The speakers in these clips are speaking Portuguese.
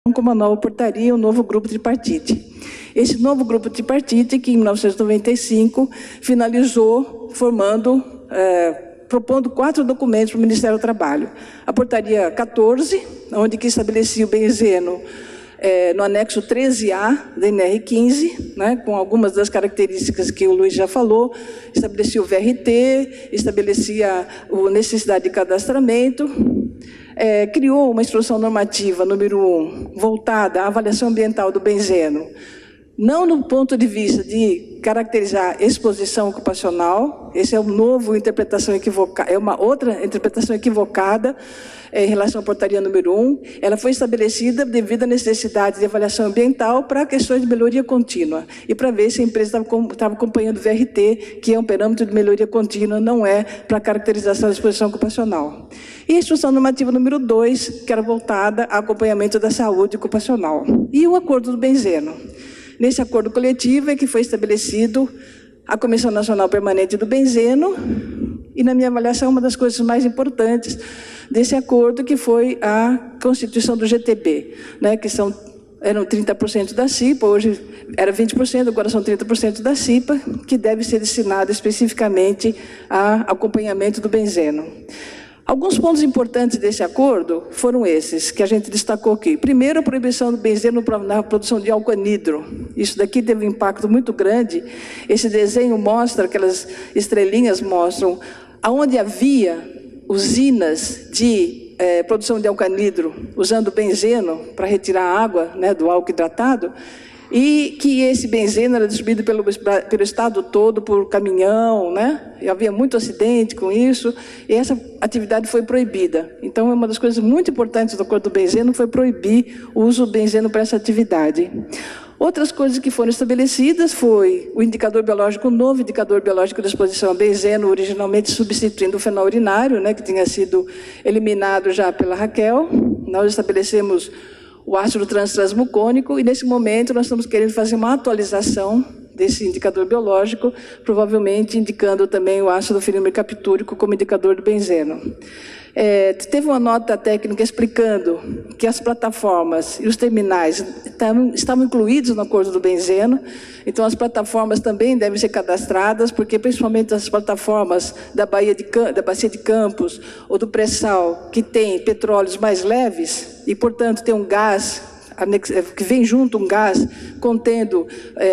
com uma nova portaria, um novo grupo tripartite. Esse novo grupo tripartite, que em 1995 finalizou propondo 4 documentos para o Ministério do Trabalho. A portaria 14, onde que estabelecia o benzeno no anexo 13A da NR15, né, com algumas das características que o Luiz já falou, estabelecia o VRT, estabelecia a necessidade de cadastramento, criou uma instrução normativa número 1, voltada à avaliação ambiental do benzeno, não no ponto de vista de caracterizar exposição ocupacional, essa é uma nova interpretação equivocada, é uma outra interpretação equivocada em relação à portaria número 1. Ela foi estabelecida devido à necessidade de avaliação ambiental para questões de melhoria contínua e para ver se a empresa estava acompanhando o VRT, que é um parâmetro de melhoria contínua, não é para caracterização da exposição ocupacional. E a instrução normativa número 2, que era voltada ao acompanhamento da saúde ocupacional. E o acordo do benzeno. Nesse acordo coletivo é que foi estabelecido a Comissão Nacional Permanente do Benzeno e, na minha avaliação, uma das coisas mais importantes desse acordo que foi a constituição do GTB, né, que eram 30% da CIPA, hoje era 20%, agora são 30% da CIPA, que deve ser destinada especificamente a acompanhamento do benzeno. Alguns pontos importantes desse acordo foram esses, que a gente destacou aqui. Primeiro, a proibição do benzeno na produção de álcool anidro. Isso daqui teve um impacto muito grande. Esse desenho mostra, aquelas estrelinhas mostram, aonde havia usinas de produção de álcool anidro, usando benzeno para retirar a água, né, do álcool hidratado, e que esse benzeno era distribuído pelo estado todo por caminhão, né? E havia muito acidente com isso, e essa atividade foi proibida. Então, uma das coisas muito importantes do acordo do benzeno foi proibir o uso do benzeno para essa atividade. Outras coisas que foram estabelecidas foi o indicador biológico, o novo indicador biológico de exposição a benzeno, originalmente substituindo o fenol urinário, né, que tinha sido eliminado já pela Raquel. Nós estabelecemos o ácido transmucônico, e nesse momento nós estamos querendo fazer uma atualização desse indicador biológico, provavelmente indicando também o ácido fenilmercaptúrico como indicador do benzeno. Teve uma nota técnica explicando que as plataformas e os terminais estavam incluídos no acordo do benzeno, então as plataformas também devem ser cadastradas, porque principalmente as plataformas da Bacia de Campos ou do pré-sal, que tem petróleos mais leves e, portanto, tem um gás que vem junto, um gás contendo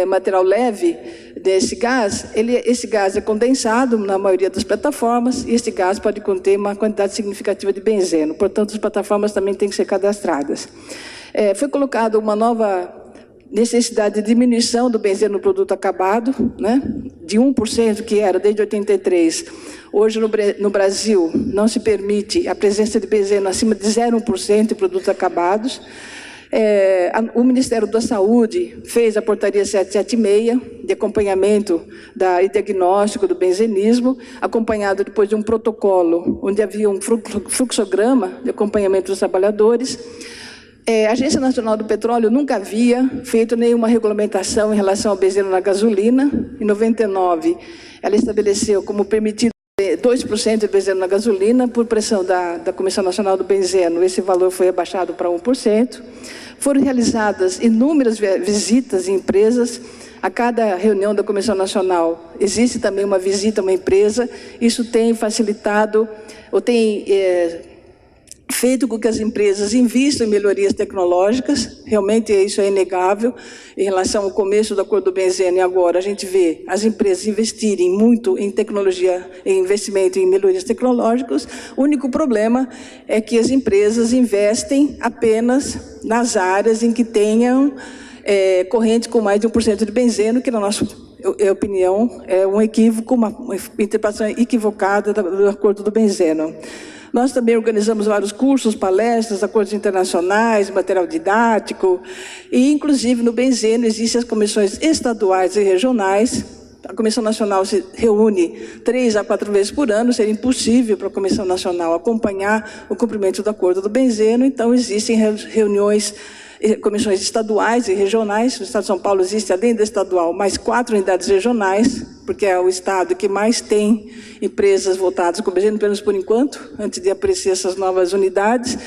material leve desse gás, esse gás é condensado na maioria das plataformas, e esse gás pode conter uma quantidade significativa de benzeno. Portanto, as plataformas também têm que ser cadastradas. Foi colocada uma nova necessidade de diminuição do benzeno no produto acabado, né, de 1%, que era desde 83. Hoje, no Brasil, não se permite a presença de benzeno acima de 0,1% em produtos acabados. O Ministério da Saúde fez a portaria 776 de acompanhamento e diagnóstico do benzenismo, acompanhado depois de um protocolo, onde havia um fluxograma de acompanhamento dos trabalhadores. A Agência Nacional do Petróleo nunca havia feito nenhuma regulamentação em relação ao benzeno na gasolina. Em 99, ela estabeleceu como permitido 2% de benzeno na gasolina. Por pressão da Comissão Nacional do Benzeno, esse valor foi abaixado para 1%. Foram realizadas inúmeras visitas em empresas. A cada reunião da Comissão Nacional existe também uma visita a uma empresa. Isso tem facilitado, ou tem feito com que as empresas invistam em melhorias tecnológicas. Realmente isso é inegável. Em relação ao começo do acordo do benzeno e agora, a gente vê as empresas investirem muito em tecnologia, em investimento em melhorias tecnológicas. O único problema é que as empresas investem apenas nas áreas em que tenham correntes com mais de 1% de benzeno, que na nossa opinião é um equívoco, uma interpretação equivocada do acordo do benzeno. Nós também organizamos vários cursos, palestras, acordos internacionais, material didático, e, inclusive, no benzeno existem as comissões estaduais e regionais. A Comissão Nacional se reúne 3 a 4 vezes por ano, seria impossível para a Comissão Nacional acompanhar o cumprimento do acordo do benzeno, então existem reuniões, comissões estaduais e regionais. No Estado de São Paulo existe, além da estadual, mais 4 unidades regionais, porque é o estado que mais tem empresas voltadas com o benzeno, pelo menos por enquanto, antes de aparecer essas novas unidades.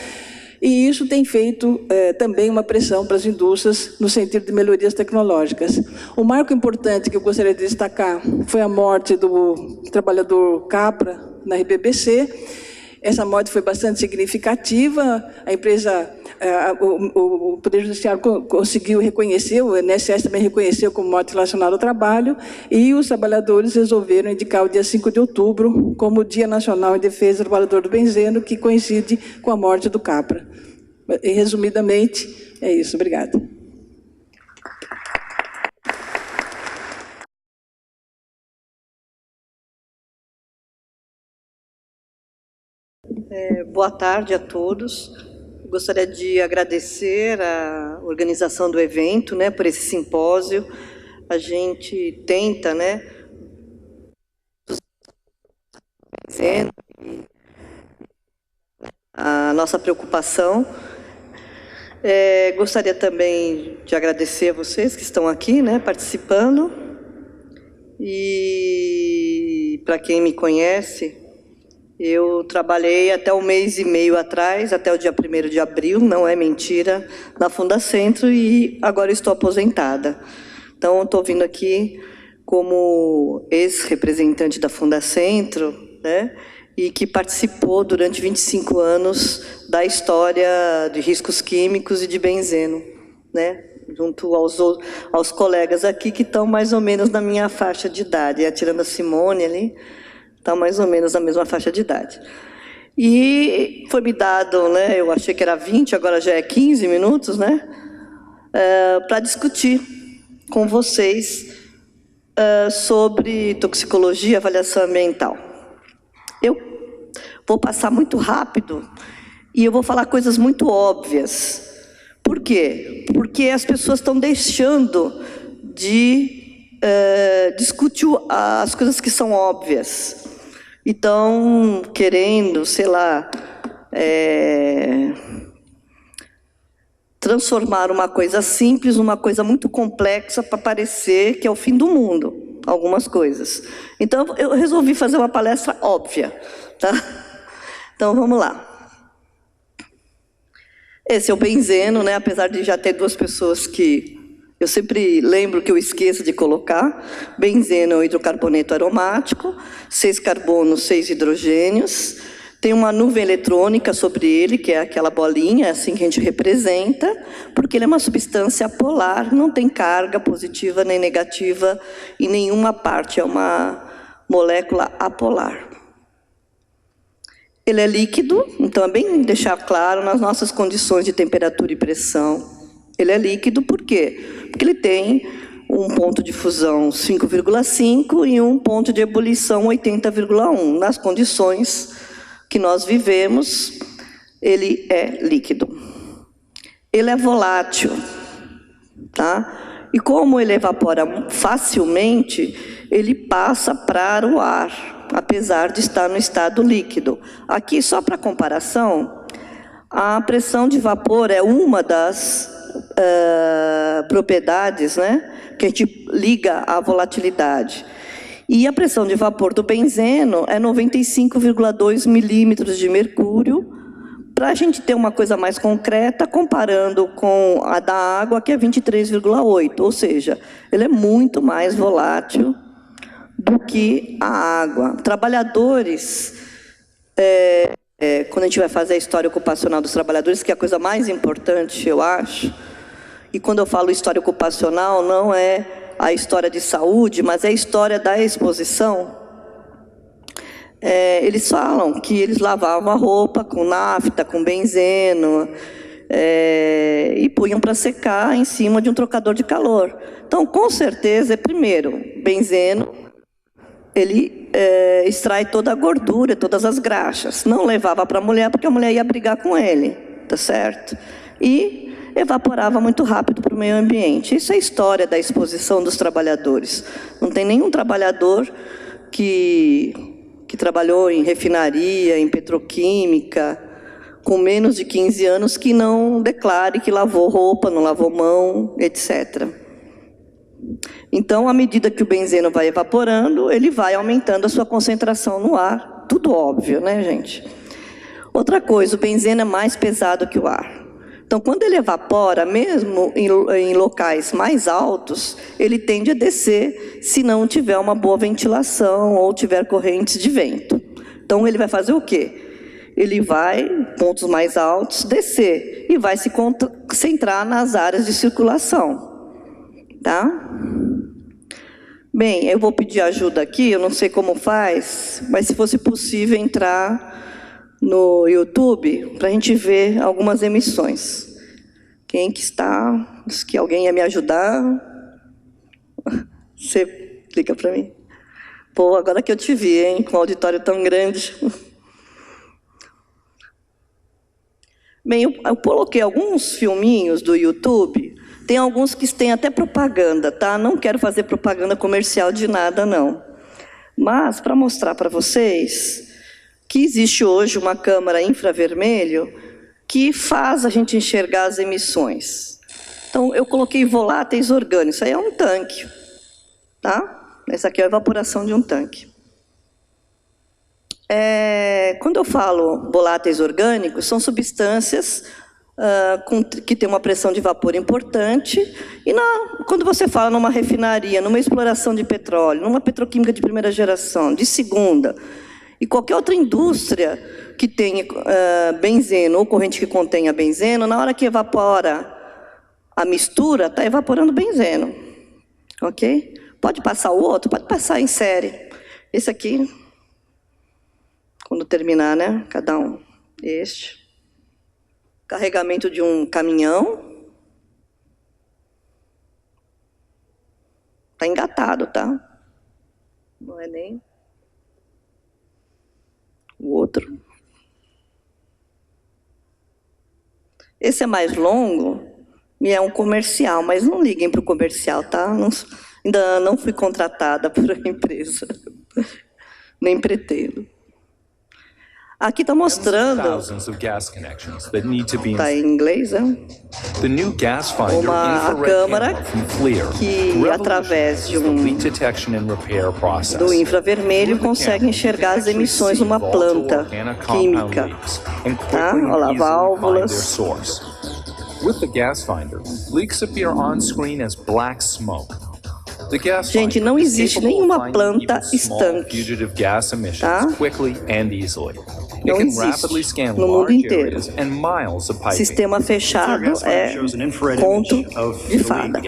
E isso tem feito também uma pressão para as indústrias no sentido de melhorias tecnológicas. Um marco importante que eu gostaria de destacar foi a morte do trabalhador Capra, na RBPC. Essa morte foi bastante significativa, a empresa, o Poder Judiciário conseguiu reconhecer, o INSS também reconheceu como morte relacionada ao trabalho, e os trabalhadores resolveram indicar o dia 5 de outubro como o Dia Nacional em Defesa do Trabalhador do Benzeno, que coincide com a morte do Capra. E, resumidamente, é isso. Obrigada. Boa tarde a todos. Gostaria de agradecer a organização do evento, né, por esse simpósio. A gente tenta, né, a nossa preocupação. Gostaria também de agradecer a vocês que estão aqui, né, participando. E para quem me conhece, eu trabalhei até um mês e meio atrás, até o dia 1º de abril, não é mentira, na Fundacentro, e agora estou aposentada. Então, estou vindo aqui como ex-representante da Fundacentro, né, e que participou durante 25 anos da história de riscos químicos e de benzeno, né, junto aos colegas aqui que estão mais ou menos na minha faixa de idade, tirando a Simone ali, está mais ou menos na mesma faixa de idade. E foi me dado, né, eu achei que era 20, agora já é 15 minutos, né, para discutir com vocês sobre toxicologia e avaliação ambiental. Eu vou passar muito rápido e eu vou falar coisas muito óbvias. Por quê? Porque as pessoas estão deixando de discutir as coisas que são óbvias. Então, querendo, sei lá, transformar uma coisa simples numa coisa muito complexa para parecer que é o fim do mundo, algumas coisas. Então, eu resolvi fazer uma palestra óbvia, tá? Então, vamos lá. Esse é o benzeno, né? Apesar de já ter duas pessoas que eu sempre lembro que eu esqueço de colocar. Benzeno é o hidrocarboneto aromático, 6 carbonos, 6 hidrogênios. Tem uma nuvem eletrônica sobre ele, que é aquela bolinha, é assim que a gente representa, porque ele é uma substância polar, não tem carga positiva nem negativa em nenhuma parte, é uma molécula apolar. Ele é líquido, então é bem deixar claro, nas nossas condições de temperatura e pressão, ele é líquido, por quê? Porque ele tem um ponto de fusão 5,5 e um ponto de ebulição 80,1. Nas condições que nós vivemos, ele é líquido. Ele é volátil, tá? E como ele evapora facilmente, ele passa para o ar, apesar de estar no estado líquido. Aqui, só para comparação, a pressão de vapor é uma das propriedades, né, que a gente liga à volatilidade. E a pressão de vapor do benzeno é 95,2 milímetros de mercúrio, para a gente ter uma coisa mais concreta, comparando com a da água, que é 23,8, ou seja, ele é muito mais volátil do que a água. Trabalhadores, quando a gente vai fazer a história ocupacional dos trabalhadores, que é a coisa mais importante, eu acho, e quando eu falo história ocupacional, não é a história de saúde, mas é a história da exposição. Eles falam que eles lavavam a roupa com nafta, com benzeno, e punham para secar em cima de um trocador de calor. Então, com certeza, primeiro, benzeno, ele extrai toda a gordura, todas as graxas. Não levava para a mulher, porque a mulher ia brigar com ele, tá certo? E evaporava muito rápido para o meio ambiente. Isso é a história da exposição dos trabalhadores. Não tem nenhum trabalhador que trabalhou em refinaria, em petroquímica, com menos de 15 anos, que não declare que lavou roupa, não lavou mão, etc. Então, à medida que o benzeno vai evaporando, ele vai aumentando a sua concentração no ar. Tudo óbvio, né, gente? Outra coisa, o benzeno é mais pesado que o ar. Então, quando ele evapora, mesmo em locais mais altos, ele tende a descer se não tiver uma boa ventilação ou tiver correntes de vento. Então, ele vai fazer o quê? Ele vai, pontos mais altos, descer e vai se concentrar nas áreas de circulação. Tá? Bem, eu vou pedir ajuda aqui, eu não sei como faz, mas se fosse possível entrar no YouTube para a gente ver algumas emissões. Quem que está? Diz que alguém ia me ajudar. Você clica para mim. Pô, agora que eu te vi, hein, com um auditório tão grande. Bem, eu coloquei alguns filminhos do YouTube. Tem alguns que têm até propaganda, tá? Não quero fazer propaganda comercial de nada, não. Mas, para mostrar para vocês que existe hoje uma câmara infravermelho que faz a gente enxergar as emissões. Então, eu coloquei voláteis orgânicos. Isso aí é um tanque, tá? Essa aqui é a evaporação de um tanque. Quando eu falo voláteis orgânicos, são substâncias que têm uma pressão de vapor importante. E quando você fala numa refinaria, numa exploração de petróleo, numa petroquímica de primeira geração, de segunda, e qualquer outra indústria que tenha benzeno ou corrente que contenha benzeno, na hora que evapora a mistura, está evaporando benzeno. Ok? Pode passar o outro? Pode passar em série. Esse aqui, quando terminar, né? Cada um. Este. Carregamento de um caminhão. Está engatado, tá? Não é nem... O outro. Esse é mais longo e é um comercial, mas não liguem para o comercial, tá? Ainda não fui contratada por uma empresa, nem pretendo. Aqui está mostrando, está em inglês, né? Uma câmara que, através de do infravermelho, consegue enxergar as emissões de uma planta química. Tá? Olha lá, válvulas. With the gas finder, leaks appear on screen as black smoke. Gente, não existe nenhuma planta estanque, tá? Não existe no mundo inteiro. Sistema fechado é conto de fada.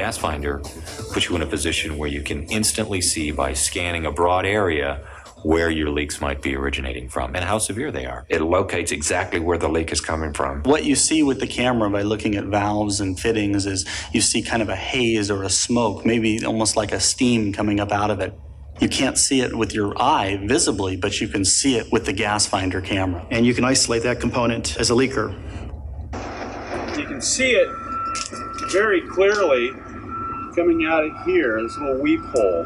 Puts you in a position where you can instantly see by scanning a broad area where your leaks might be originating from and how severe they are. It locates exactly where the leak is coming from. What you see with the camera by looking at valves and fittings is you see kind of a haze or a smoke, maybe almost like a steam coming up out of it. You can't see it with your eye visibly, but you can see it with the gas finder camera. And you can isolate that component as a leaker. You can see it very clearly coming out of here, this little weep hole.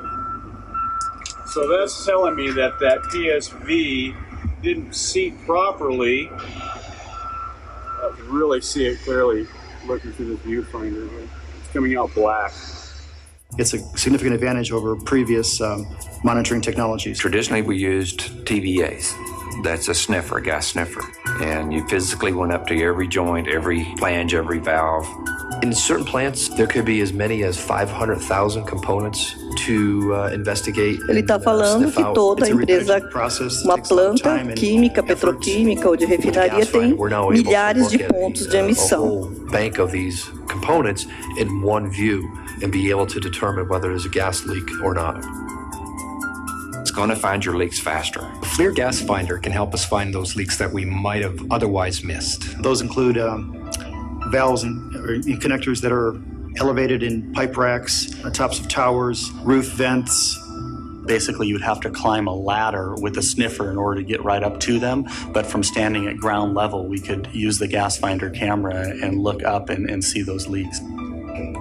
So that's telling me that PSV didn't seat properly. I can really see it clearly looking through this viewfinder. It's coming out black. It's a significant advantage over previous monitoring technologies. Traditionally, we used TVAs. That's a sniffer, a gas sniffer. And you physically went up to every joint, every flange, every valve. In certain plants, there could be as many as 500,000 components to investigate. Ele está falando que toda empresa, uma planta química, petroquímica ou de refinaria tem milhares de pontos de emissão. Bank of these components in one view and be able to determine whether there's a gas leak or not. It's going to find your leaks faster. The FLIR gas finder can help us find those leaks that we might have otherwise missed. Those include valves and connectors that are elevated in pipe racks, on tops of towers, roof vents. Basically, you would have to climb a ladder with a sniffer in order to get right up to them. But from standing at ground level, we could use the gas finder camera and look up and see those leaks.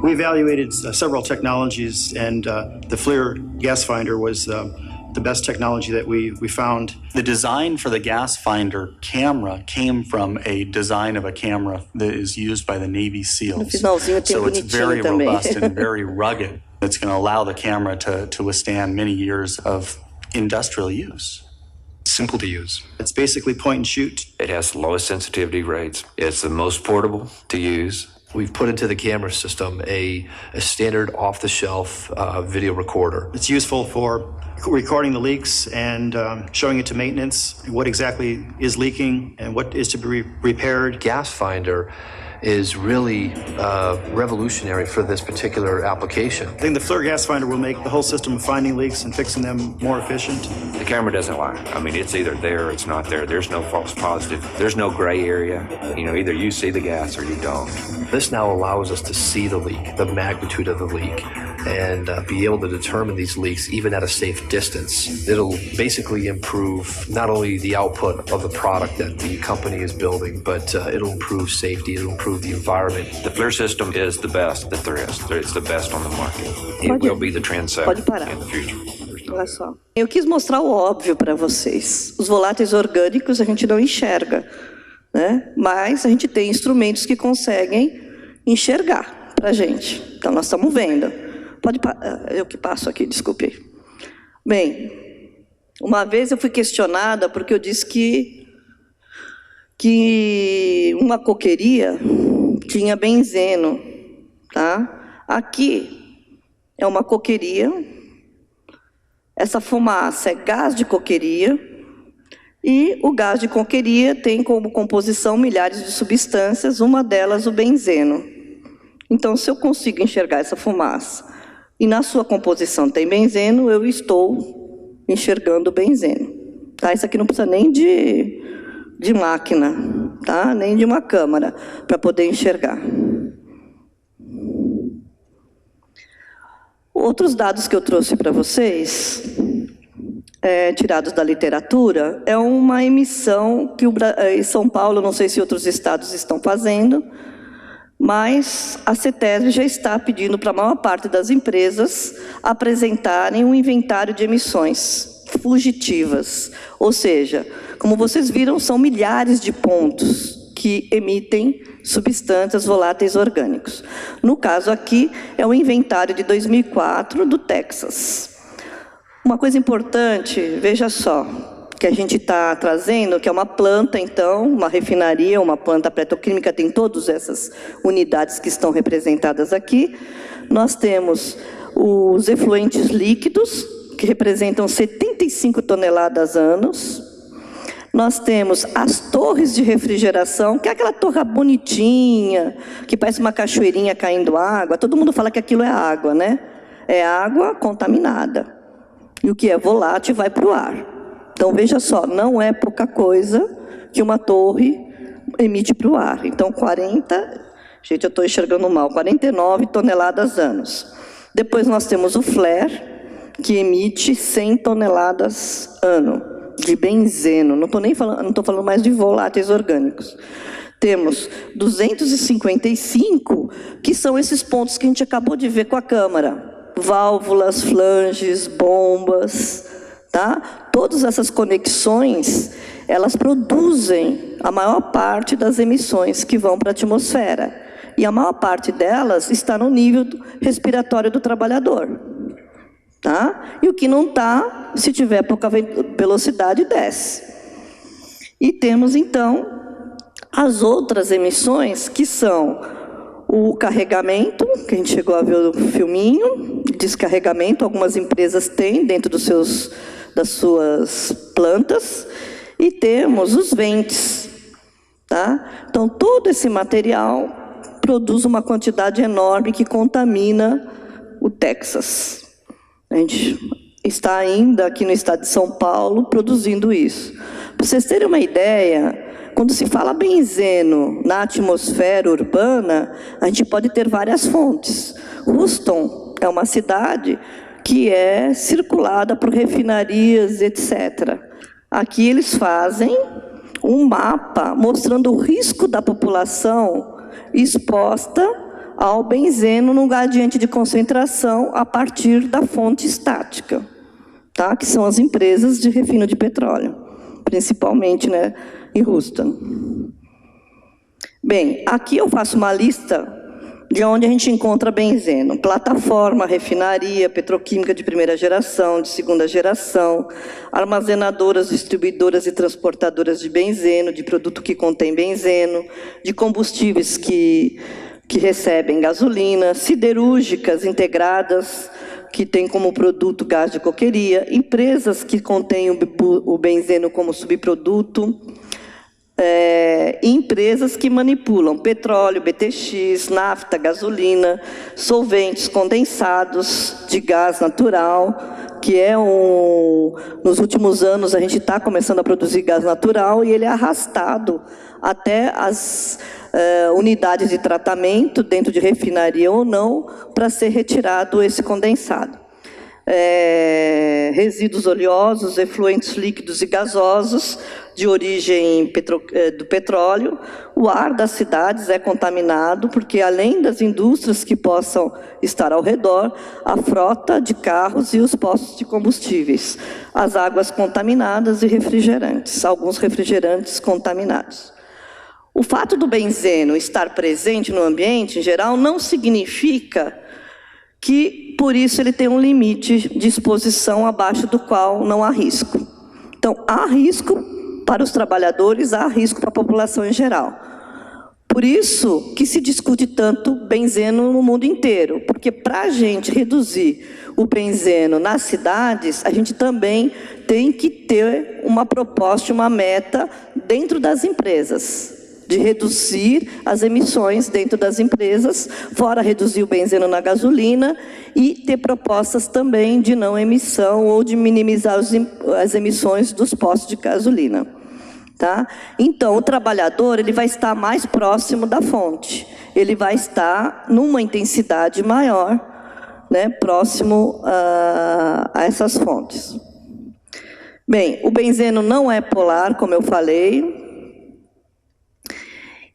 We evaluated several technologies, and the FLIR gas finder was the best technology that we found. The design for the gas finder camera came from a design of a camera that is used by the Navy SEALs. So it's very robust and very rugged. It's going to allow the camera to withstand many years of industrial use. simple to use. It's basically point and shoot. It has the lowest sensitivity rates. It's the most portable to use. We've put into the camera system a standard off-the-shelf video recorder. It's useful for recording the leaks and showing it to maintenance, what exactly is leaking and what is to be repaired. Gas Finder is really revolutionary for this particular application. I think the FLIR Gas Finder will make the whole system of finding leaks and fixing them more efficient. The camera doesn't lie. I mean, it's either there or it's not there. There's no false positive. There's no gray area. You know, either you see the gas or you don't. This now allows us to see the leak, the magnitude of the leak, and be able to determine these leaks even at a safe distance. It'll basically improve not only the output of the product that the company is building, but it'll improve safety, it'll improve the environment. The FLIR system is the best that there is. It's the best on the market. It will be the trendsetter in the future. Olha só. Eu quis mostrar o óbvio para vocês. Os voláteis orgânicos a gente não enxerga, né? Mas a gente tem instrumentos que conseguem enxergar para a gente. Então nós estamos vendo. Eu que passo aqui, desculpe. Bem, uma vez eu fui questionada porque eu disse que uma coqueria tinha benzeno, tá? Aqui é uma coqueria, essa fumaça é gás de coqueria, e o gás de coqueria tem como composição milhares de substâncias, uma delas o benzeno. Então, se eu consigo enxergar essa fumaça, e na sua composição tem benzeno, eu estou enxergando o benzeno. Tá? Isso aqui não precisa nem de máquina, tá? Nem de uma câmera, para poder enxergar. Outros dados que eu trouxe para vocês, tirados da literatura, é uma emissão que em São Paulo, não sei se outros estados estão fazendo, mas a CETESB já está pedindo para a maior parte das empresas apresentarem um inventário de emissões fugitivas. Ou seja, como vocês viram, são milhares de pontos que emitem substâncias voláteis orgânicos. No caso aqui, é o inventário de 2004 do Texas. Uma coisa importante, veja só, que a gente está trazendo, que é uma planta, então, uma refinaria, uma planta petroquímica, tem todas essas unidades que estão representadas aqui. Nós temos os efluentes líquidos, que representam 75 toneladas anos. Nós temos as torres de refrigeração, que é aquela torre bonitinha, que parece uma cachoeirinha caindo água. Todo mundo fala que aquilo é água, né? É água contaminada. E o que é volátil vai para o ar. Então, veja só, não é pouca coisa que uma torre emite para o ar. Então, 40... Gente, eu estou enxergando mal. 49 toneladas anos. Depois nós temos o flare, que emite 100 toneladas ano de benzeno. Não estou falando mais de voláteis orgânicos. Temos 255, que são esses pontos que a gente acabou de ver com a câmera. Válvulas, flanges, bombas, tá? Todas essas conexões, elas produzem a maior parte das emissões que vão para a atmosfera. E a maior parte delas está no nível respiratório do trabalhador. Tá? E o que não está, se tiver pouca velocidade, desce. E temos, então, as outras emissões, que são o carregamento, que a gente chegou a ver o filminho, descarregamento, algumas empresas têm dentro das suas plantas, e temos os ventes. Tá? Então, todo esse material produz uma quantidade enorme que contamina o Texas. A gente está ainda aqui no estado de São Paulo produzindo isso. Para vocês terem uma ideia, quando se fala benzeno na atmosfera urbana, a gente pode ter várias fontes. Houston é uma cidade que é circulada por refinarias, etc. Aqui eles fazem um mapa mostrando o risco da população exposta ao benzeno num gradiente de concentração a partir da fonte estática, tá? Que são as empresas de refino de petróleo, principalmente, né, em Houston. Bem, aqui eu faço uma lista de onde a gente encontra benzeno. Plataforma, refinaria, petroquímica de primeira geração, de segunda geração, armazenadoras, distribuidoras e transportadoras de benzeno, de produto que contém benzeno, de combustíveis que recebem gasolina, siderúrgicas integradas, que têm como produto gás de coqueria, empresas que contêm o benzeno como subproduto, empresas que manipulam petróleo, BTX, nafta, gasolina, solventes condensados de gás natural, que nos últimos anos a gente está começando a produzir gás natural e ele é arrastado até as unidades de tratamento, dentro de refinaria ou não, para ser retirado esse condensado. Resíduos oleosos, efluentes líquidos e gasosos de origem do petróleo. O ar das cidades é contaminado, porque além das indústrias que possam estar ao redor, a frota de carros e os postos de combustíveis, as águas contaminadas e refrigerantes, alguns refrigerantes contaminados. O fato do benzeno estar presente no ambiente, em geral, não significa que, por isso, ele tem um limite de exposição abaixo do qual não há risco. Então, há risco para os trabalhadores, há risco para a população em geral. Por isso que se discute tanto benzeno no mundo inteiro, porque para a gente reduzir o benzeno nas cidades, a gente também tem que ter uma proposta, uma meta dentro das empresas, de reduzir as emissões dentro das empresas, fora reduzir o benzeno na gasolina, e ter propostas também de não emissão ou de minimizar as emissões dos postos de gasolina. Tá? Então, o trabalhador ele vai estar mais próximo da fonte, ele vai estar numa intensidade maior, né, próximo a essas fontes. Bem, o benzeno não é polar, como eu falei,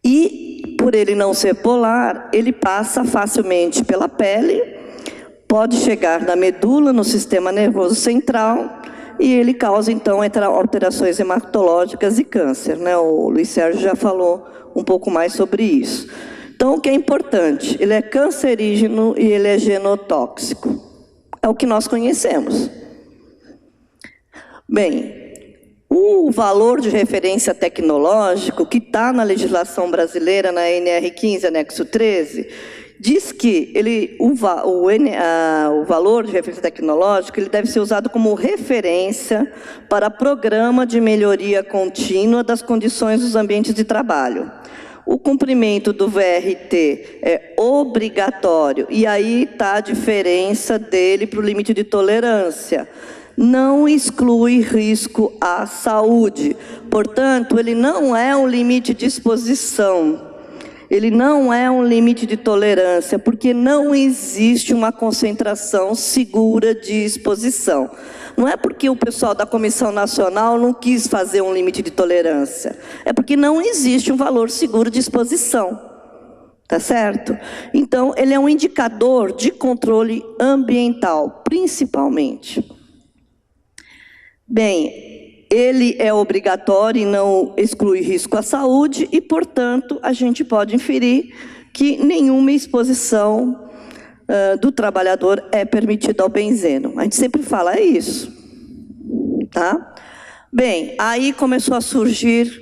e, por ele não ser polar, ele passa facilmente pela pele, pode chegar na medula, no sistema nervoso central, e ele causa, então, alterações hematológicas e câncer, né? O Luiz Sérgio já falou um pouco mais sobre isso. Então, o que é importante? Ele é cancerígeno e ele é genotóxico. É o que nós conhecemos. Bem, o valor de referência tecnológico, que está na legislação brasileira, na NR15, anexo 13, diz que o valor de referência tecnológica ele deve ser usado como referência para programa de melhoria contínua das condições dos ambientes de trabalho. O cumprimento do VRT é obrigatório, e aí está a diferença dele para o limite de tolerância. Não exclui risco à saúde. Portanto, ele não é um limite de exposição. Ele não é um limite de tolerância, porque não existe uma concentração segura de exposição. Não é porque o pessoal da Comissão Nacional não quis fazer um limite de tolerância. É porque não existe um valor seguro de exposição. Tá certo? Então, ele é um indicador de controle ambiental, principalmente. Bem, ele é obrigatório e não exclui risco à saúde e, portanto, a gente pode inferir que nenhuma exposição do trabalhador é permitida ao benzeno. A gente sempre fala isso. Tá? Bem, aí começou a surgir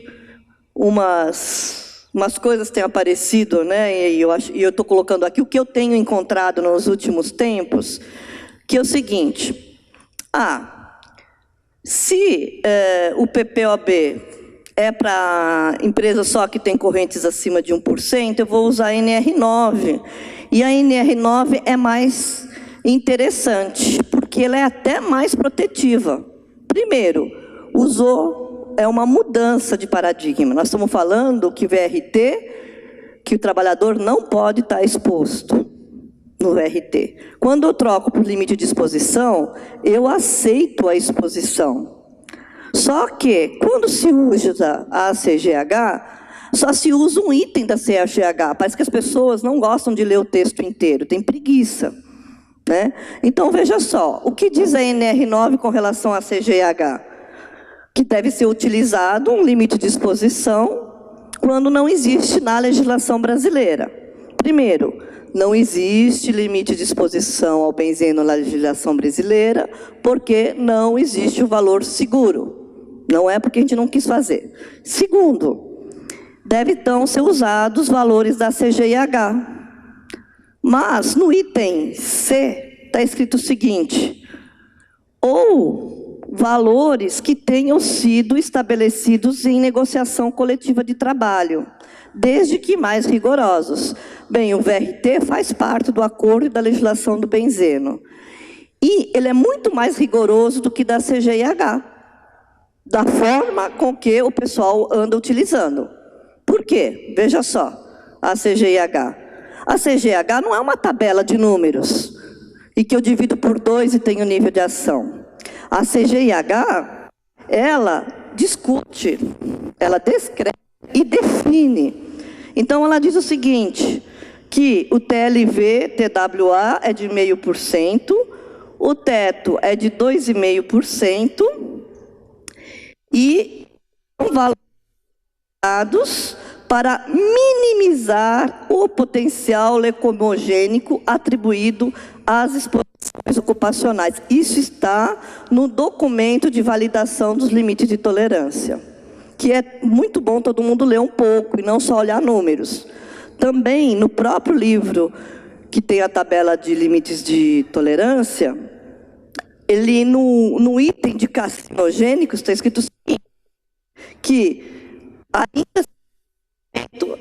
umas coisas que têm aparecido, né? E eu estou colocando aqui o que eu tenho encontrado nos últimos tempos, que é o seguinte. Se o PPOB é para empresa só que tem correntes acima de 1%, eu vou usar a NR9. E a NR9 é mais interessante, porque ela é até mais protetiva. Primeiro, é uma mudança de paradigma. Nós estamos falando que VRT, que o trabalhador não pode estar exposto no VRT. Quando eu troco por limite de exposição, eu aceito a exposição. Só que, quando se usa a CGH, só se usa um item da CGH. Parece que as pessoas não gostam de ler o texto inteiro, tem preguiça. Né? Então, veja só, o que diz a NR9 com relação à CGH? Que deve ser utilizado um limite de exposição quando não existe na legislação brasileira. Primeiro, não existe limite de exposição ao benzeno na legislação brasileira, porque não existe o valor seguro. Não é porque a gente não quis fazer. Segundo, deve então ser usados os valores da CGIH. Mas no item C está escrito o seguinte: ou valores que tenham sido estabelecidos em negociação coletiva de trabalho, desde que mais rigorosos. Bem, o VRT faz parte do acordo e da legislação do benzeno. E ele é muito mais rigoroso do que da CGIH, da forma com que o pessoal anda utilizando. Por quê? Veja só, a CGIH. A CGIH não é uma tabela de números, e que eu divido por 2 e tenho nível de ação. A CGIH, ela discute, ela descreve e define. Então, ela diz o seguinte, que o TLV, TWA, é de 0,5%, o teto é de 2,5%, e são valorizados para minimizar o potencial lecomogênico atribuído às exposições ocupacionais. Isso está no documento de validação dos limites de tolerância, que é muito bom todo mundo ler um pouco e não só olhar números. Também, no próprio livro, que tem a tabela de limites de tolerância, ele, no item de carcinogênicos, está escrito o seguinte, que ainda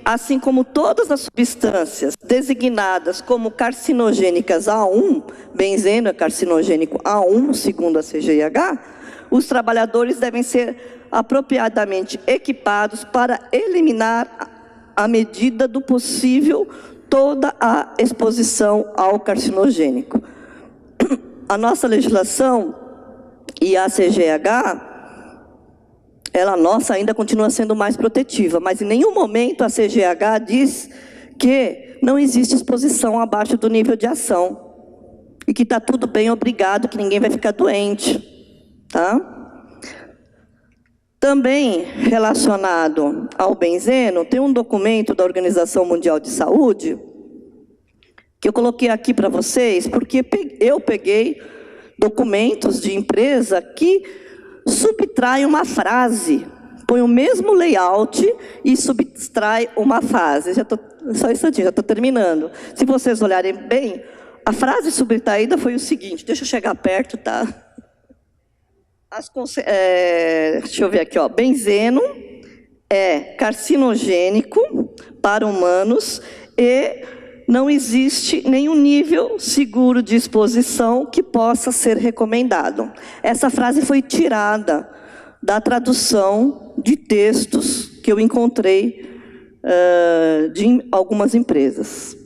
assim como todas as substâncias designadas como carcinogênicas A1, benzeno é carcinogênico A1, segundo a CGIH, os trabalhadores devem ser apropriadamente equipados para eliminar, à medida do possível, toda a exposição ao carcinogênico. A nossa legislação e a CGIH, ela nossa ainda continua sendo mais protetiva, mas em nenhum momento a CGIH diz que não existe exposição abaixo do nível de ação e que está tudo bem, obrigado, que ninguém vai ficar doente, tá? Também relacionado ao benzeno, tem um documento da Organização Mundial de Saúde que eu coloquei aqui para vocês, porque eu peguei documentos de empresa que subtrai uma frase, põe o mesmo layout e subtrai uma frase. Só um instantinho, já estou terminando. Se vocês olharem bem, a frase subtraída foi o seguinte, deixa eu chegar perto, tá? Deixa eu ver aqui, ó. Benzeno é carcinogênico para humanos e não existe nenhum nível seguro de exposição que possa ser recomendado. Essa frase foi tirada da tradução de textos que eu encontrei de algumas empresas.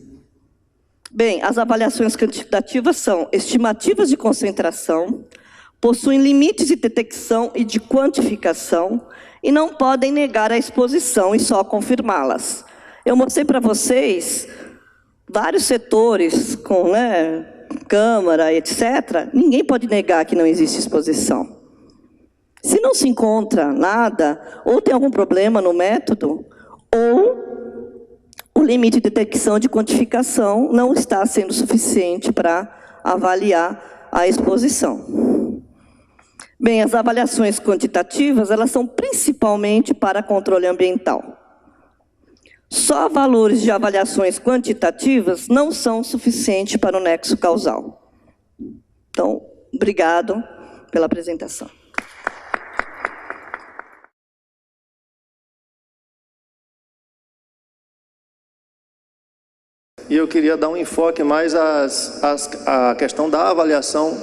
Bem, as avaliações quantitativas são estimativas de concentração, possuem limites de detecção e de quantificação e não podem negar a exposição e só confirmá-las. Eu mostrei para vocês vários setores, com câmara, etc. Ninguém pode negar que não existe exposição. Se não se encontra nada, ou tem algum problema no método, ou o limite de detecção de quantificação não está sendo suficiente para avaliar a exposição. Bem, as avaliações quantitativas, elas são principalmente para controle ambiental. Só valores de avaliações quantitativas não são suficientes para o nexo causal. Então, obrigado pela apresentação. E eu queria dar um enfoque mais à questão da avaliação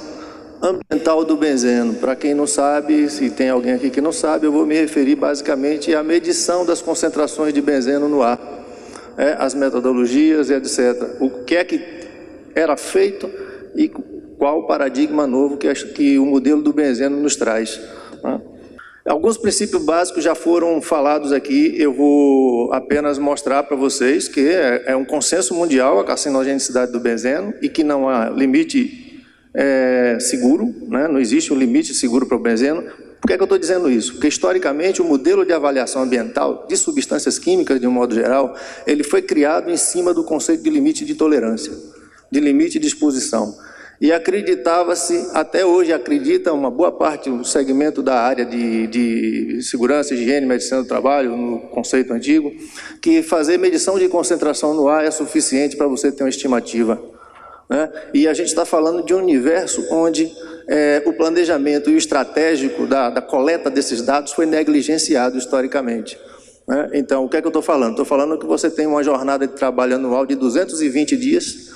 ambiental do benzeno. Para quem não sabe, se tem alguém aqui que não sabe, eu vou me referir basicamente à medição das concentrações de benzeno no ar, as metodologias e etc. O que é que era feito e qual o paradigma novo que o modelo do benzeno nos traz. Alguns princípios básicos já foram falados aqui, eu vou apenas mostrar para vocês que é um consenso mundial a carcinogenicidade do benzeno e que não há limite seguro, não existe um limite seguro para o benzeno. Por que é que eu estou dizendo isso? Porque, historicamente, o modelo de avaliação ambiental de substâncias químicas, de um modo geral, ele foi criado em cima do conceito de limite de tolerância, de limite de exposição. E acreditava-se, até hoje acredita uma boa parte do segmento da área de segurança, higiene e medicina do trabalho, no conceito antigo, que fazer medição de concentração no ar é suficiente para você ter uma estimativa, né? E a gente está falando de um universo onde o planejamento e o estratégico da coleta desses dados foi negligenciado historicamente, né? Então, o que é que eu estou falando? Estou falando que você tem uma jornada de trabalho anual de 220 dias,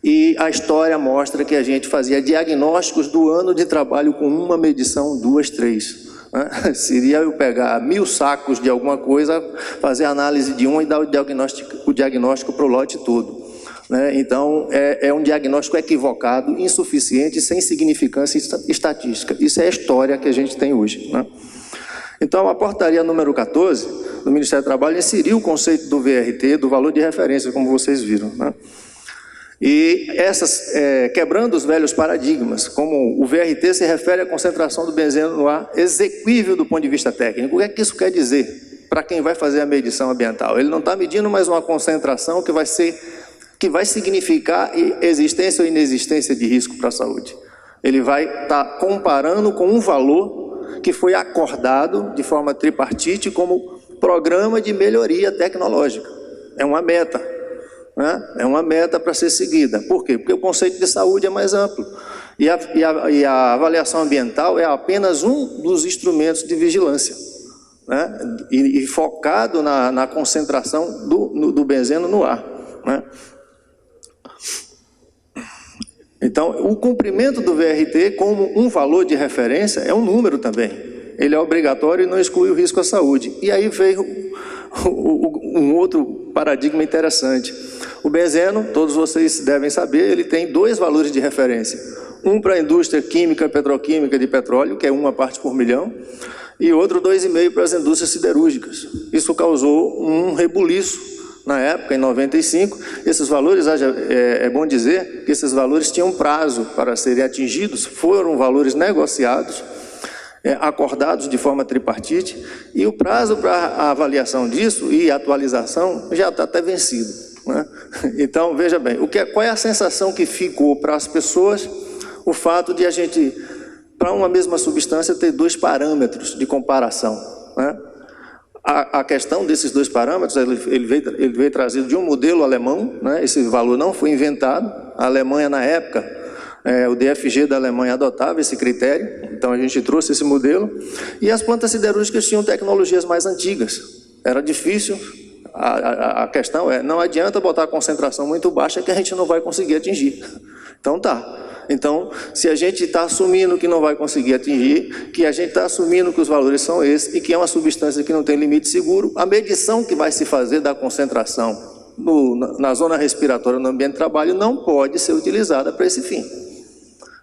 e a história mostra que a gente fazia diagnósticos do ano de trabalho com uma medição, 2, 3. Né? Seria eu pegar 1000 sacos de alguma coisa, fazer a análise de um e dar o diagnóstico para o lote todo. Né? Então, é um diagnóstico equivocado, insuficiente, sem significância estatística. Isso é a história que a gente tem hoje. Né? Então, a portaria número 14 do Ministério do Trabalho inseriu o conceito do VRT, do valor de referência, como vocês viram, né? E quebrando os velhos paradigmas, como o VRT se refere à concentração do benzeno no ar exequível do ponto de vista técnico. O que é que isso quer dizer para quem vai fazer a medição ambiental? Ele não está medindo mais uma concentração que vai significar existência ou inexistência de risco para a saúde. Ele vai estar comparando com um valor que foi acordado de forma tripartite como programa de melhoria tecnológica. É uma meta. É uma meta para ser seguida. Por quê? Porque o conceito de saúde é mais amplo. E a avaliação ambiental é apenas um dos instrumentos de vigilância, né? E focado na concentração do benzeno no ar, né? Então, o cumprimento do VRT como um valor de referência é um número também. Ele é obrigatório e não exclui o risco à saúde. E aí veio um outro paradigma interessante. O benzeno, todos vocês devem saber, ele tem 2 valores de referência. Um para a indústria química, petroquímica de petróleo, que é 1 parte por milhão, e outro 2,5 para as indústrias siderúrgicas. Isso causou um rebuliço na época, em 95. Esses valores, é bom dizer que esses valores tinham prazo para serem atingidos, foram valores negociados, acordados de forma tripartite, e o prazo para a avaliação disso e atualização já está até vencido. Né? Então, veja bem, qual é a sensação que ficou para as pessoas o fato de a gente, para uma mesma substância, ter 2 parâmetros de comparação, né? A questão desses 2 parâmetros, ele veio trazido de um modelo alemão, né? Esse valor não foi inventado, a Alemanha na época, o DFG da Alemanha adotava esse critério, então a gente trouxe esse modelo, e as plantas siderúrgicas tinham tecnologias mais antigas, era difícil. A questão não adianta botar a concentração muito baixa que a gente não vai conseguir atingir. Então tá. Então, se a gente está assumindo que não vai conseguir atingir, que a gente está assumindo que os valores são esses e que é uma substância que não tem limite seguro, a medição que vai se fazer da concentração na zona respiratória no ambiente de trabalho não pode ser utilizada para esse fim.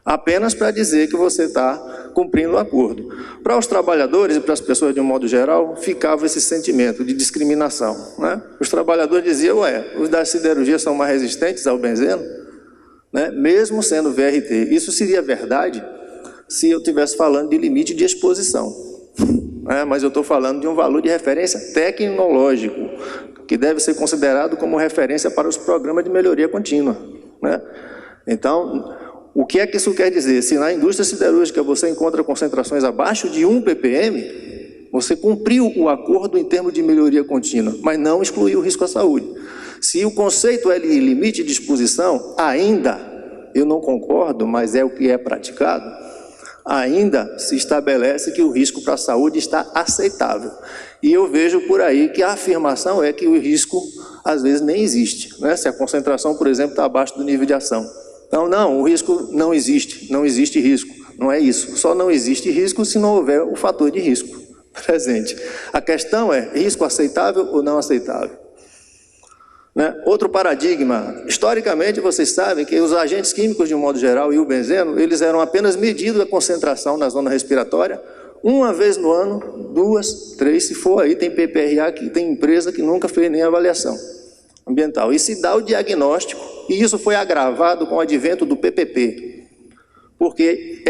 Apenas para dizer que você está cumprindo o acordo. Para os trabalhadores e para as pessoas de um modo geral, ficava esse sentimento de discriminação, né? Os trabalhadores diziam, os da siderurgia são mais resistentes ao benzeno, né? Mesmo sendo VRT. Isso seria verdade se eu estivesse falando de limite de exposição, né? Mas eu estou falando de um valor de referência tecnológico, que deve ser considerado como referência para os programas de melhoria contínua, né? Então, o que é que isso quer dizer? Se na indústria siderúrgica você encontra concentrações abaixo de 1 ppm, você cumpriu o acordo em termos de melhoria contínua, mas não excluiu o risco à saúde. Se o conceito é de limite de exposição, ainda, eu não concordo, mas é o que é praticado, ainda se estabelece que o risco para a saúde está aceitável. E eu vejo por aí que a afirmação é que o risco, às vezes, nem existe, né? Se a concentração, por exemplo, está abaixo do nível de ação. Então, não, o risco não existe risco, não é isso. Só não existe risco se não houver o fator de risco presente. A questão é, risco aceitável ou não aceitável? Né? Outro paradigma, historicamente vocês sabem que os agentes químicos de um modo geral e o benzeno, eles eram apenas medidos a concentração na zona respiratória, uma vez no ano, 2, 3, se for aí, tem PPRA, que tem empresa que nunca fez nem avaliação ambiental. E se dá o diagnóstico, e isso foi agravado com o advento do PPP. porque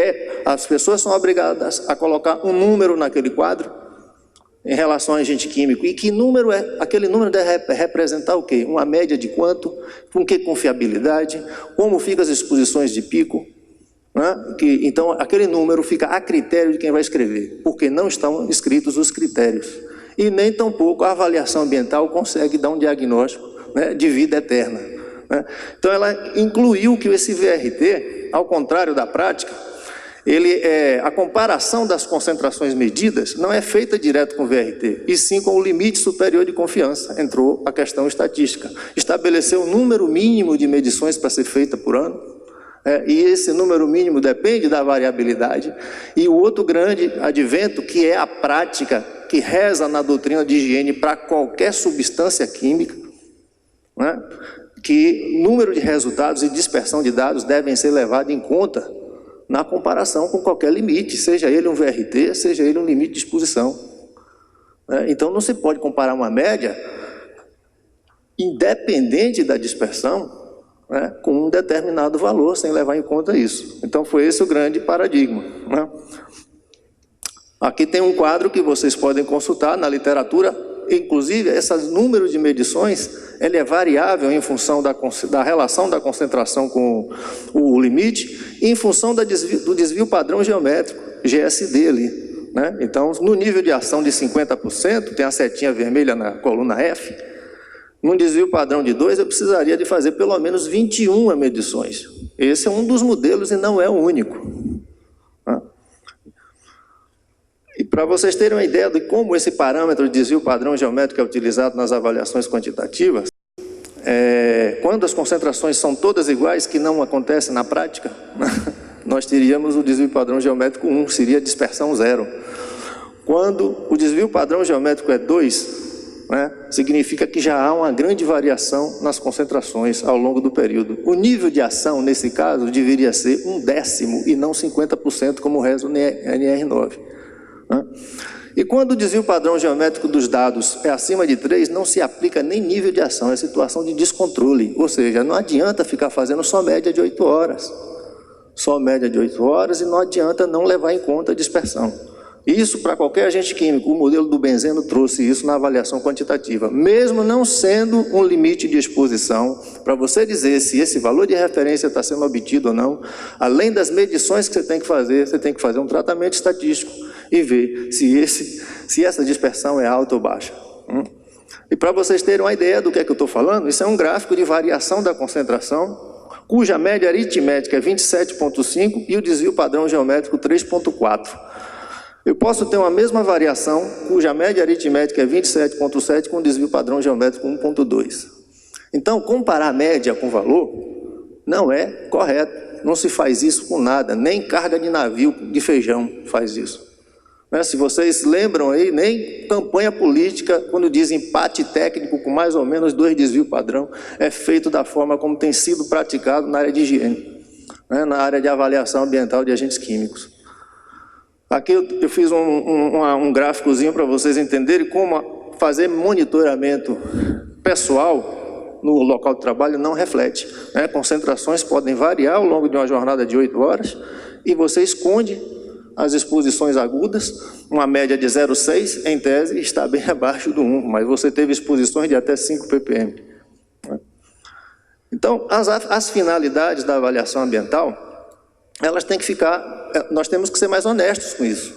as pessoas são obrigadas a colocar um número naquele quadro em relação a agente químico. E que número é? Aquele número deve representar o quê? Uma média de quanto? Com que confiabilidade? Como ficam as exposições de pico? Né? Então, aquele número fica a critério de quem vai escrever, porque não estão escritos os critérios. E nem tampouco a avaliação ambiental consegue dar um diagnóstico, né, de vida eterna. Né? Então, ela incluiu que esse VRT, ao contrário da prática, a comparação das concentrações medidas não é feita direto com o VRT, e sim com o limite superior de confiança. Entrou a questão estatística. Estabeleceu um número mínimo de medições para ser feita por ano, e esse número mínimo depende da variabilidade. E o outro grande advento, que é a prática, que reza na doutrina de higiene para qualquer substância química, né, que número de resultados e dispersão de dados devem ser levados em conta na comparação com qualquer limite, seja ele um VRT, seja ele um limite de exposição. Então, não se pode comparar uma média independente da dispersão, né, com um determinado valor, sem levar em conta isso. Então, foi esse o grande paradigma. Né? Aqui tem um quadro que vocês podem consultar na literatura. Inclusive, esses números de medições, ele é variável em função da relação da concentração com o limite, e em função do desvio padrão geométrico, GSD ali. Né? Então, no nível de ação de 50%, tem a setinha vermelha na coluna F, num desvio padrão de 2, eu precisaria de fazer pelo menos 21 medições. Esse é um dos modelos e não é o único. E para vocês terem uma ideia de como esse parâmetro de desvio padrão geométrico é utilizado nas avaliações quantitativas, quando as concentrações são todas iguais, que não acontece na prática, nós teríamos o desvio padrão geométrico 1, seria dispersão 0. Quando o desvio padrão geométrico é 2, né, significa que já há uma grande variação nas concentrações ao longo do período. O nível de ação, nesse caso, deveria ser 1/10 e não 50%, como reza o NR9. E quando o desvio padrão geométrico dos dados é acima de 3, não se aplica nem nível de ação, é situação de descontrole. Ou seja, não adianta ficar fazendo só média de 8 horas. Só média de 8 horas, e não adianta não levar em conta a dispersão. Isso para qualquer agente químico. O modelo do benzeno trouxe isso na avaliação quantitativa. Mesmo não sendo um limite de exposição, para você dizer se esse valor de referência está sendo obtido ou não, além das medições que você tem que fazer um tratamento estatístico e ver se essa dispersão é alta ou baixa. E para vocês terem uma ideia do que é que eu estou falando, isso é um gráfico de variação da concentração, cuja média aritmética é 27,5 e o desvio padrão geométrico 3,4. Eu posso ter uma mesma variação, cuja média aritmética é 27,7 com desvio padrão geométrico 1,2. Então, comparar média com valor não é correto. Não se faz isso com nada, nem carga de navio de feijão faz isso. Se vocês lembram aí, nem campanha política, quando diz empate técnico com mais ou menos 2 desvios padrão, é feito da forma como tem sido praticado na área de higiene, na área de avaliação ambiental de agentes químicos. Aqui eu fiz um gráficozinho para vocês entenderem como fazer monitoramento pessoal no local de trabalho não reflete. Concentrações podem variar ao longo de uma jornada de 8 horas e você esconde as exposições agudas. Uma média de 0,6, em tese, está bem abaixo do 1, mas você teve exposições de até 5 ppm. Então, as finalidades da avaliação ambiental, elas têm que ficar, nós temos que ser mais honestos com isso.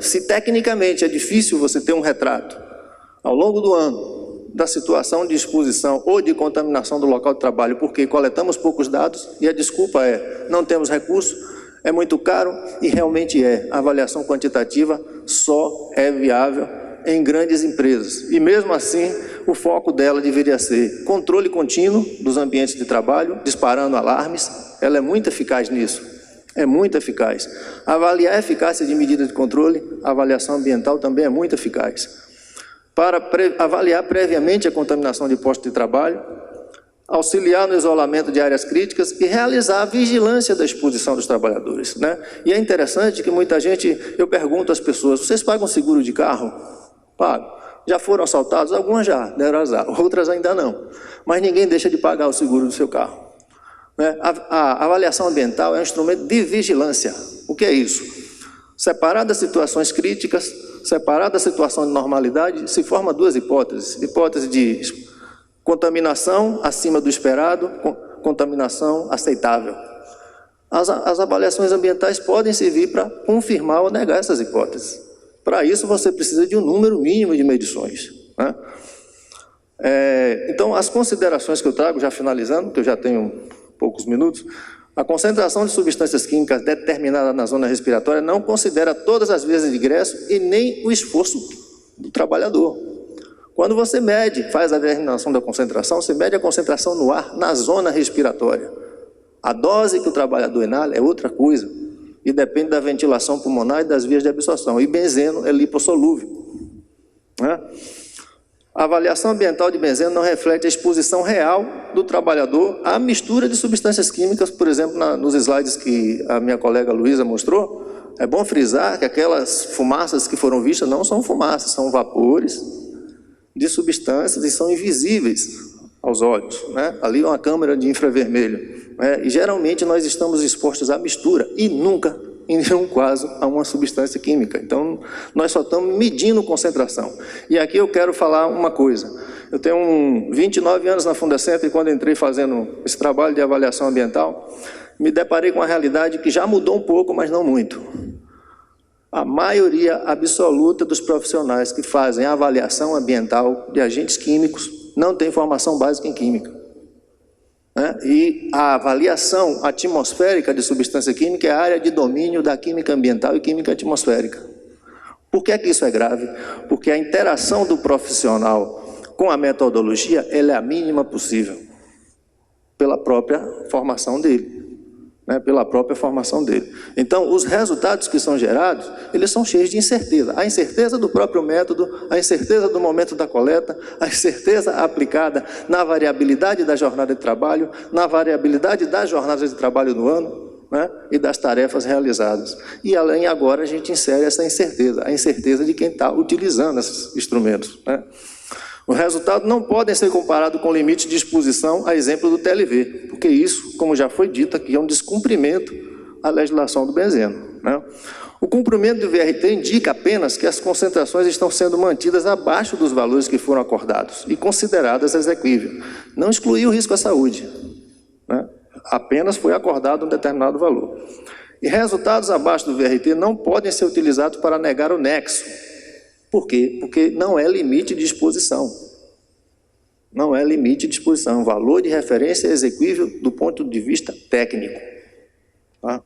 Se tecnicamente é difícil você ter um retrato ao longo do ano da situação de exposição ou de contaminação do local de trabalho, porque coletamos poucos dados e a desculpa é não temos recursos, é muito caro, e realmente a avaliação quantitativa só é viável em grandes empresas. E mesmo assim, o foco dela deveria ser controle contínuo dos ambientes de trabalho, disparando alarmes. Ela é muito eficaz nisso, é muito eficaz. Avaliar a eficácia de medidas de controle, a avaliação ambiental também é muito eficaz. Para avaliar previamente a contaminação de postos de trabalho, auxiliar no isolamento de áreas críticas e realizar a vigilância da exposição dos trabalhadores. E é interessante que muita gente, eu pergunto às pessoas, vocês pagam seguro de carro? Pago. Já foram assaltados? Algumas já, deram azar, outras ainda não. Mas ninguém deixa de pagar o seguro do seu carro. né? A avaliação ambiental é um instrumento de vigilância. O que é isso? Separado das situações críticas, separado da situação de normalidade, se forma duas hipóteses. Hipótese de contaminação acima do esperado, contaminação aceitável. As avaliações ambientais podem servir para confirmar ou negar essas hipóteses. Para isso, você precisa de um número mínimo de medições, né? Então, as considerações que eu trago, já finalizando, que eu já tenho poucos minutos, a concentração de substâncias químicas determinada na zona respiratória não considera todas as vias de ingresso e nem o esforço do trabalhador. Quando você mede, faz a determinação da concentração, você mede a concentração no ar na zona respiratória. A dose que o trabalhador inala é outra coisa e depende da ventilação pulmonar e das vias de absorção. E benzeno é lipossolúvel, né? A avaliação ambiental de benzeno não reflete a exposição real do trabalhador à mistura de substâncias químicas, por exemplo, nos slides que a minha colega Luísa mostrou. É bom frisar que aquelas fumaças que foram vistas não são fumaças, são vapores de substâncias e são invisíveis aos olhos, né? Ali é uma câmera de infravermelho, né? E geralmente nós estamos expostos à mistura e nunca, em nenhum caso, a uma substância química. Então, nós só estamos medindo concentração. E aqui eu quero falar uma coisa. Eu tenho 29 anos na Fundacentro e quando entrei fazendo esse trabalho de avaliação ambiental, me deparei com a realidade que já mudou um pouco, mas não muito. A maioria absoluta dos profissionais que fazem a avaliação ambiental de agentes químicos não tem formação básica em química, né? E a avaliação atmosférica de substância química é a área de domínio da química ambiental e química atmosférica. Por que que isso é grave? Porque a interação do profissional com a metodologia ela é a mínima possível, pela própria formação dele. Pela própria formação dele. Então, os resultados que são gerados, eles são cheios de incerteza. A incerteza do próprio método, a incerteza do momento da coleta, a incerteza aplicada na variabilidade da jornada de trabalho, na variabilidade das jornadas de trabalho no ano, né? E das tarefas realizadas. E além agora a gente insere essa incerteza, a incerteza de quem está utilizando esses instrumentos, né? Os resultados não podem ser comparados com limites de exposição, a exemplo do TLV, porque isso, como já foi dito aqui, é um descumprimento à legislação do benzeno, né? O cumprimento do VRT indica apenas que as concentrações estão sendo mantidas abaixo dos valores que foram acordados e consideradas exequíveis. Não excluiu o risco à saúde, né? Apenas foi acordado um determinado valor. E resultados abaixo do VRT não podem ser utilizados para negar o nexo. Por quê? Porque não é limite de exposição. Não é limite de exposição. O valor de referência é exequível do ponto de vista técnico, tá?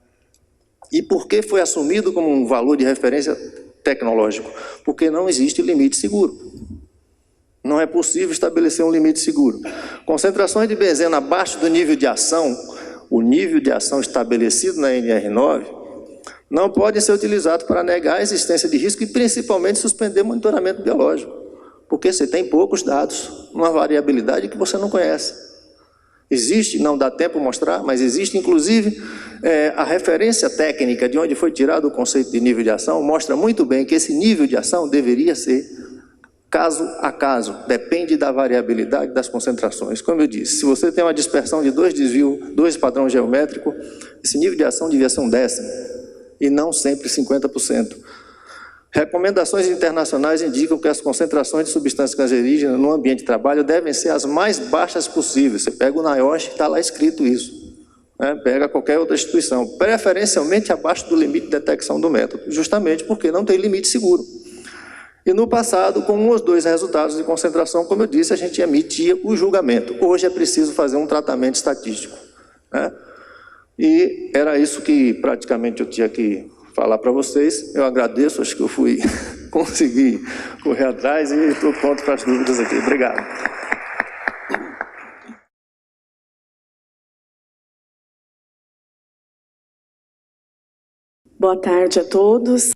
E por que foi assumido como um valor de referência tecnológico? Porque não existe limite seguro. Não é possível estabelecer um limite seguro. Concentrações de benzeno abaixo do nível de ação, o nível de ação estabelecido na NR9, não podem ser utilizados para negar a existência de risco e principalmente suspender monitoramento biológico, porque você tem poucos dados, uma variabilidade que você não conhece. Existe, não dá tempo mostrar, mas existe inclusive a referência técnica de onde foi tirado o conceito de nível de ação, mostra muito bem que esse nível de ação deveria ser caso a caso, depende da variabilidade das concentrações. Como eu disse, se você tem uma dispersão de 2 desvios, 2 padrões geométricos, esse nível de ação devia ser 1/10. E não sempre 50%. Recomendações internacionais indicam que as concentrações de substâncias cancerígenas no ambiente de trabalho devem ser as mais baixas possíveis. Você pega o NIOSH, está lá escrito isso, né? Pega qualquer outra instituição, preferencialmente abaixo do limite de detecção do método, justamente porque não tem limite seguro. E no passado, com 1 ou 2 resultados de concentração, como eu disse, a gente emitia o julgamento. Hoje é preciso fazer um tratamento estatístico, né? E era isso que praticamente eu tinha que falar para vocês. Eu agradeço, acho que eu consegui correr atrás e estou pronto para as dúvidas aqui. Obrigado. Boa tarde a todos.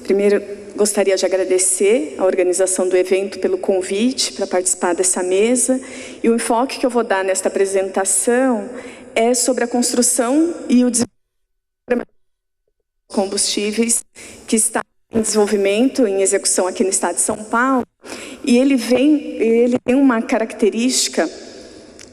Primeiro, gostaria de agradecer a organização do evento pelo convite para participar dessa mesa. E o enfoque que eu vou dar nesta apresentação é sobre a construção e o desenvolvimento de combustíveis que está em desenvolvimento, em execução aqui no estado de São Paulo. E ele tem uma característica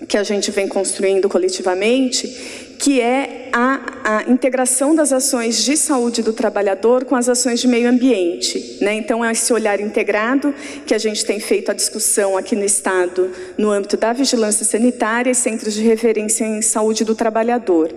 que a gente vem construindo coletivamente, que é a integração das ações de saúde do trabalhador com as ações de meio ambiente, né? Então, é esse olhar integrado que a gente tem feito a discussão aqui no Estado, no âmbito da vigilância sanitária e centros de referência em saúde do trabalhador.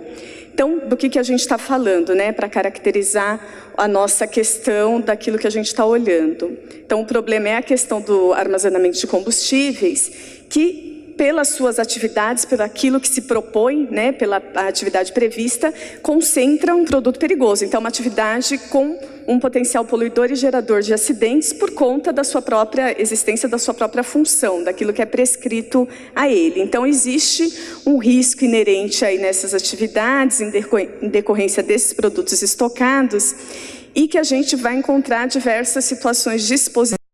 Então, do que a gente está falando, né, para caracterizar a nossa questão daquilo que a gente está olhando. Então, o problema é a questão do armazenamento de combustíveis, que pelas suas atividades, pelo aquilo que se propõe, né, pela atividade prevista, concentra um produto perigoso. Então, uma atividade com um potencial poluidor e gerador de acidentes por conta da sua própria existência, da sua própria função, daquilo que é prescrito a ele. Então, existe um risco inerente aí nessas atividades, em decorrência desses produtos estocados, e que a gente vai encontrar diversas situações de exposição